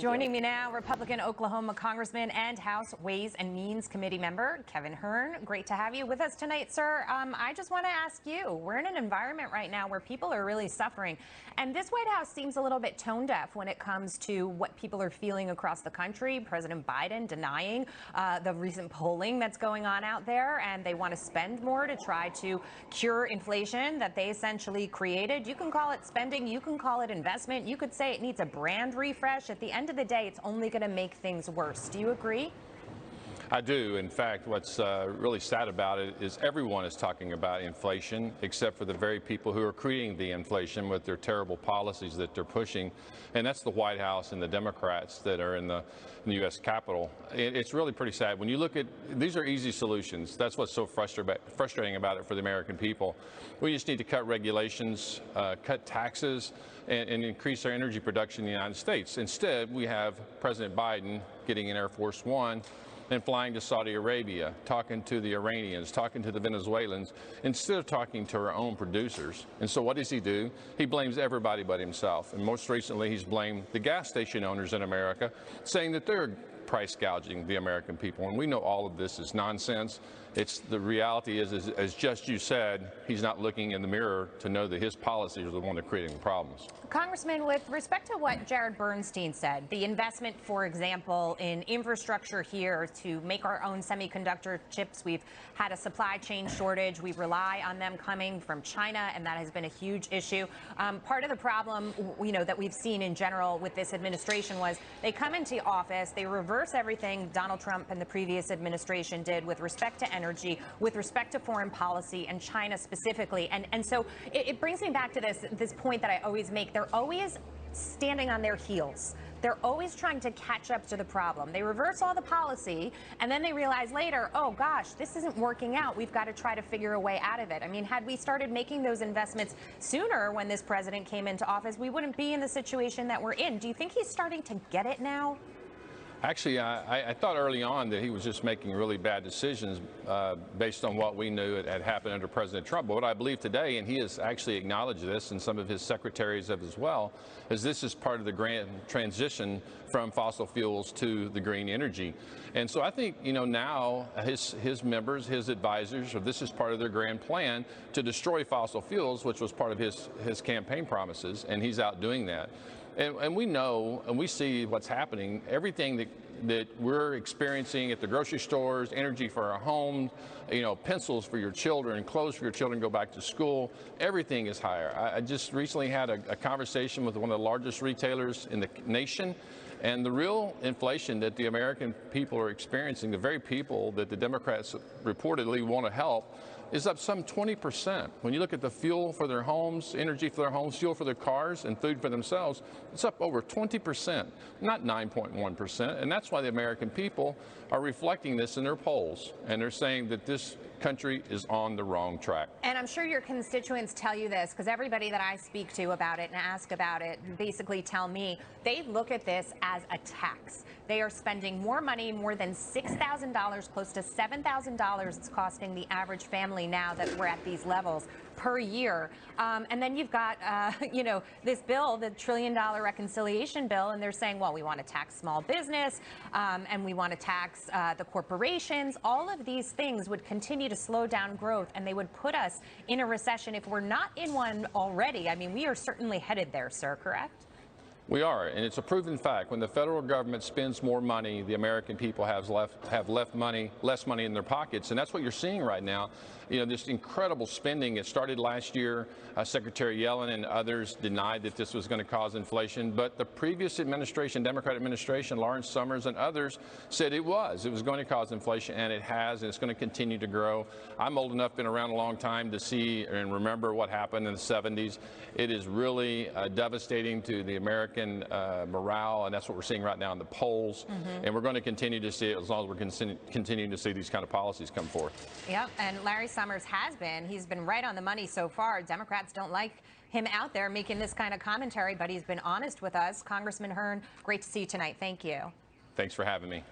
Joining me now, Republican Oklahoma Congressman and House Ways and Means Committee member Kevin Hern. Great to have you with us tonight, sir. I just want to ask you, we're in an environment right now where people are really suffering, and this White House seems a little bit tone deaf when it comes to what people are feeling across the country. President Biden denying the recent polling that's going on out there, and they want to spend more to try to cure inflation that they essentially created. You can call it spending, you can call it investment, you could say it needs a brand refresh. At the end of the day, it's only going to make things worse. Do you agree? I do. In fact, what's really sad about it is everyone is talking about inflation, except for the very people who are creating the inflation with their terrible policies that they're pushing. And that's the White House and the Democrats that are in the U.S. Capitol. It's really pretty sad. When you look at, these are easy solutions. That's what's so frustrating about it for the American people. We just need to cut regulations, cut taxes, and increase our energy production in the United States. Instead, we have President Biden getting in Air Force One and flying to Saudi Arabia, talking to the Iranians, talking to the Venezuelans, instead of talking to our own producers. And so what does he do? He blames everybody but himself. And most recently, he's blamed the gas station owners in America, saying that they're price gouging the American people. And we know all of this is nonsense. The reality is, as just you said, he's not looking in the mirror to know that his policies are the one that are creating the problems. Congressman, with respect to what Jared Bernstein said, the investment, for example, in infrastructure here to make our own semiconductor chips, we've had a supply chain shortage. We rely on them coming from China, and that has been a huge issue. Part of the problem, that we've seen in general with this administration was they come into office, they reverse everything Donald Trump and the previous administration did with respect to energy, with respect to foreign policy and China specifically. And so it brings me back to this point that I always make. They're always standing on their heels. They're always trying to catch up to the problem. They reverse all the policy, and then they realize later, oh gosh, this isn't working out. We've got to try to figure a way out of it. I mean, had we started making those investments sooner when this president came into office, we wouldn't be in the situation that we're in. Do you think he's starting to get it now? Actually, I thought early on that he was just making really bad decisions based on what we knew had happened under President Trump. But what I believe today, and he has actually acknowledged this, and some of his secretaries have as well, is this is part of the grand transition from fossil fuels to the green energy. And so I think, now his members, his advisors, or this is part of their grand plan to destroy fossil fuels, which was part of his campaign promises, and he's out doing that. And we know, and we see what's happening, everything that we're experiencing at the grocery stores, energy for our homes, pencils for your children, clothes for your children go back to school, everything is higher. I just recently had a conversation with one of the largest retailers in the nation, and the real inflation that the American people are experiencing, the very people that the Democrats reportedly want to help, is up some 20%. When you look at the fuel for their homes, energy for their homes, fuel for their cars, and food for themselves, it's up over 20%, not 9.1%. And that's why the American people are reflecting this in their polls. And they're saying that this country is on the wrong track. And I'm sure your constituents tell you this, because everybody that I speak to about it and ask about it basically tell me they look at this as a tax. They are spending more money, more than $6,000, close to $7,000 it's costing the average family now that we're at these levels per year. And then you've got, this bill, the $1 trillion reconciliation bill, and they're saying, well, we want to tax small business and we want to tax the corporations. All of these things would continue to slow down growth, and they would put us in a recession if we're not in one already. I mean, we are certainly headed there, sir, correct? We are, and it's a proven fact. When the federal government spends more money, the American people have less money in their pockets, and that's what you're seeing right now. This incredible spending. It started last year. Secretary Yellen and others denied that this was going to cause inflation, but the previous administration, Democratic administration, Lawrence Summers and others said it was going to cause inflation, and it has, and it's going to continue to grow. I'm old enough, been around a long time to see and remember what happened in the 70s. It is really devastating to the American morale, and that's what we're seeing right now in the polls. And we're going to continue to see it as long as we're continuing to see these kind of policies come forth. Yep, and Larry Summers he's been right on the money so far. Democrats don't like him out there making this kind of commentary, but he's been honest with us. Congressman Hern, great to see you tonight. Thank you. Thanks for having me.